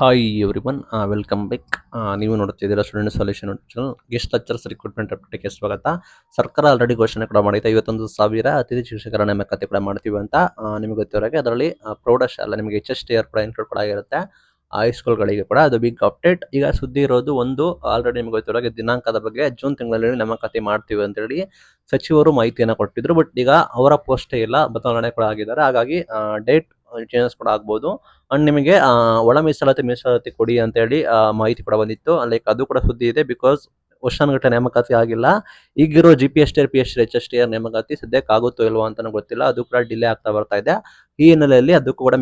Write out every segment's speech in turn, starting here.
Hi everyone welcome back. ನೀವು ನೋಡ್ತಿದ್ದೀರಾ student solution channel. Guest lectures recruitment ಅಪ್ಡೇಟ್ಗೆ ಸ್ವಾಗತ. ಸರ್ಕಾರ ಆಲ್ರೆಡಿ ಘೋಷಣೆ ಕೂಡ ಮಾಡಿದೆ 51,000 ಅತಿಥಿ ಶಿಕ್ಷಕರ ನೇಮಕಾತಿ ಕೂಡ ಮಾಡ್ತೀವಿ ಅಂತ. ನಿಮಗೆ ಗೊತ್ತಿರೋಗೆ ಅದರಲ್ಲಿ ಪ್ರೌಢಶಾಲೆ ನಿಮಗೆ HSTR ಕೂಡ ಇನ್ಕ್ಲೂಡ್ ಕೂಡ ಆಗಿರುತ್ತೆ. ಹೈಸ್ಕೂಲ್ಗಳಿಗೆ ಕೂಡ ಅದು ಬಿಗ್ ಅಪ್ಡೇಟ್. ಈಗ ಸುದ್ದಿ ಇರೋದು ಒಂದು ಆಲ್ರೆಡಿ ನಿಮಗೆ ಗೊತ್ತಿರೋಗೆ ದಿನಾಂಕದ ಬಗ್ಗೆ ಜೂನ್ ತಿಂಗಳಲ್ಲಿ ನೇಮಕಾತಿ ಮಾಡ್ತೀವಿ ಅಂತೇಳಿ ಸಚಿವರು ಮಾಹಿತಿಯನ್ನು ಕೊಟ್ಟಿದ್ರು. ಬಟ್ ಈಗ ಅವರ ಪೋಸ್ಟೇ ಇಲ್ಲ, ಬದಲಾವಣೆ ಕೂಡ ಆಗಿದ್ದಾರೆ. ಹಾಗಾಗಿ ಡೇಟ್ ಚೇಂಜಸ್ ಕೂಡ ಆಗ್ಬೋದು. ಅಂಡ್ ನಿಮಗೆ ಒಳ ಮೀಸಲಾತಿ ಕೊಡಿ ಅಂತ ಹೇಳಿ ಮಾಹಿತಿ ಕೂಡ ಬಂದಿತ್ತು. ಲೈಕ್ ಅದು ಕೂಡ ಸುದ್ದಿ ಇದೆ. ಬಿಕಾಸ್ ವರ್ಷಾನುಗಟ್ಟಲೆ ನೇಮಕಾತಿ ಆಗಿಲ್ಲ. ಈಗಿರೋ GPSTR PSTR HSTR ನೇಮಕಾತಿ ಸದ್ಯಕ್ಕೆ ಆಗುತ್ತೋ ಇಲ್ವೋ ಅಂತಾನು ಗೊತ್ತಿಲ್ಲ. ಅದು ಕೂಡ ಡಿಲೇ ಆಗ್ತಾ ಬರ್ತಾ ಇದೆ. ಈ ಹಿನ್ನೆಲೆಯಲ್ಲಿ ಅದಕ್ಕೂ ಕೂಡ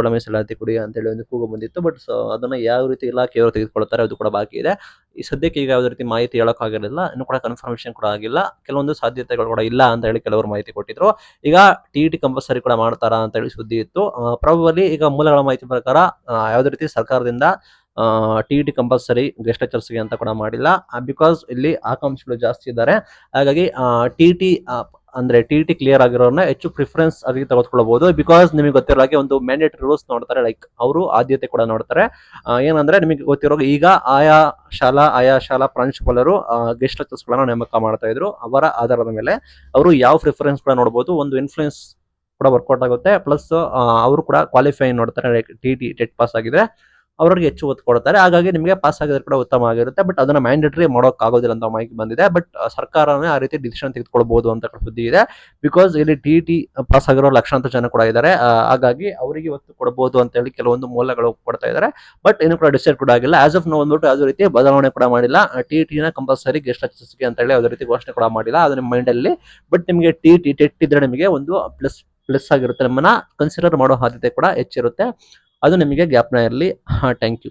ಒಳ ಮೀಸಲಾತಿ ಕೊಡಿ ಅಂತ ಹೇಳಿ ಒಂದು ಕೂಗು ಬಂದಿತ್ತು. ಬಟ್ ಅದನ್ನ ಯಾವ ರೀತಿ ಇಲಾಖೆಯವರು ತೆಗೆದುಕೊಳ್ತಾರೆ ಅದು ಕೂಡ ಬಾಕಿ ಇದೆ. ಈ ಸದ್ಯಕ್ಕೆ ಈಗ ಯಾವುದೇ ರೀತಿ ಮಾಹಿತಿ ಹೇಳೋಕ್ಕಾಗಿರಲಿಲ್ಲ. ಇನ್ನು ಕೂಡ ಕನ್ಫರ್ಮೇಶನ್ ಕೂಡ ಆಗಿಲ್ಲ. ಕೆಲವೊಂದು ಸಾಧ್ಯತೆಗಳು ಕೂಡ ಇಲ್ಲ ಅಂತ ಹೇಳಿ ಕೆಲವರು ಮಾಹಿತಿ ಕೊಟ್ಟಿದ್ರು. ಈಗ TET ಕಂಪಲ್ಸರಿ ಕೂಡ ಮಾಡ್ತಾರಾ ಅಂತ ಹೇಳಿ ಸುದ್ದಿ ಇತ್ತು. ಪ್ರಾಬಬಲಿ ಈಗ ಮೂಲಗಳ ಮಾಹಿತಿ ಪ್ರಕಾರ ಯಾವುದೇ ರೀತಿ ಸರ್ಕಾರದಿಂದ TET ಕಂಪಲ್ಸರಿ ಗೆಸ್ಟ್ ಲೆಕ್ಚರ್ಸ್ಗೆ ಅಂತ ಕೂಡ ಮಾಡಿಲ್ಲ. ಬಿಕಾಸ್ ಇಲ್ಲಿ ಆಕಾಂಕ್ಷಿಗಳು ಜಾಸ್ತಿ ಇದ್ದಾರೆ. ಹಾಗಾಗಿ TET ಅಂದ್ರೆ TET ಕ್ಲಿಯರ್ ಆಗಿರೋರ್ನ ಹೆಚ್ಚು ಪ್ರಿಫರೆನ್ಸ್ ಆಗಿ ತೆಗೆದುಕೊಳ್ಳಬಹುದು. ಬಿಕಾಸ್ ನಿಮಗೆ ಗೊತ್ತಿರೋ ಹಾಗೆ ಒಂದು ಮ್ಯಾಂಡೇಟರಿ ರೂಲ್ಸ್ ನೋಡ್ತಾರೆ. ಲೈಕ್ ಅವರು ಆದ್ಯತೆ ಕೂಡ ನೋಡ್ತಾರೆ. ಏನಂದ್ರೆ ನಿಮಗೆ ಗೊತ್ತಿರೋ ಈಗ ಆಯಾ ಶಾಲಾ ಪ್ರಾಂಶುಪಾಲರು ಗೆಸ್ಟ್ ಲೆಕ್ಚರ್ಸ್ಗಳನ್ನ ನೇಮಕ ಮಾಡ್ತಾ ಇದ್ರು. ಅವರ ಆಧಾರದ ಮೇಲೆ ಅವರು ಯಾವ ಪ್ರಿಫರೆನ್ಸ್ ಕೂಡ ನೋಡಬಹುದು. ಒಂದು ಇನ್ಫ್ಲೂಯೆನ್ಸ್ ಕೂಡ ವರ್ಕೌಟ್ ಆಗುತ್ತೆ. ಪ್ಲಸ್ ಅವರು ಕೂಡ ಕ್ವಾಲಿಫೈ ನೋಡ್ತಾರೆ. ಲೈಕ್ TET ಪಾಸ್ ಆಗಿದೆ ಅವರಿಗೆ ಹೆಚ್ಚು ಒತ್ತು ಕೊಡ್ತಾರೆ. ಹಾಗಾಗಿ ನಿಮಗೆ ಪಾಸ್ ಆಗಿದ್ರೆ ಕೂಡ ಉತ್ತಮ ಆಗಿರುತ್ತೆ. ಬಟ್ ಅದನ್ನ ಮ್ಯಾಂಡೇಟರಿ ಮಾಡೋಕ್ ಆಗೋದಿಲ್ಲ ಅಂತ ಮಾಹಿತಿ ಬಂದಿದೆ. ಬಟ್ ಸರ್ಕಾರನೇ ಆ ರೀತಿ ಡಿಸಿಷನ್ ತೆಗೆದುಕೊಳ್ಬಹುದು ಅಂತ ಸುದ್ದಿ ಇದೆ. ಬಿಕಾಸ್ ಇಲ್ಲಿ TET ಪಾಸ್ ಆಗಿರೋ ಲಕ್ಷಾಂತರ ಜನ ಕೂಡ ಇದ್ದಾರೆ. ಹಾಗಾಗಿ ಅವರಿಗೆ ಒತ್ತು ಕೊಡಬಹುದು ಅಂತ ಹೇಳಿ ಕೆಲವೊಂದು ಮೂಲಗಳು ಕೊಡ್ತಾ ಇದ್ದಾರೆ. ಬಟ್ ಇನ್ನು ಕೂಡ ಡಿಸೈಡ್ ಕೂಡ ಆಗಿಲ್ಲ. ಆಸ್ ಆಫ್ ನೋ ಅಂದ್ಬಿಟ್ಟು ಯಾವುದೇ ರೀತಿ ಬದಲಾವಣೆ ಕೂಡ ಮಾಡಿಲ್ಲ. TET ನ ಕಂಪಲ್ಸರಿ ಗೆಸ್ಟ್ ಲೆಕ್ಚರ್ಸ್ಗೆ ಅಂತ ಹೇಳಿ ಯಾವುದೇ ರೀತಿ ಘೋಷಣೆ ಕೂಡ ಮಾಡಿಲ್ಲ. ಅದು ನಿಮ್ಮ ಮೈಂಡ್ ಅಲ್ಲಿ. ಬಟ್ ನಿಮಗೆ TET ಇದ್ರೆ ನಿಮಗೆ ಒಂದು ಪ್ಲಸ್ ಆಗಿರುತ್ತೆ. ನಮ್ಮನ್ನ ಕನ್ಸಿಡರ್ ಮಾಡೋ ಸಾಧ್ಯತೆ ಕೂಡ ಹೆಚ್ಚಿರುತ್ತೆ. ಅದು ನಿಮಗೆ ಜ್ಞಾಪನ ಇರಲಿ. Thank you.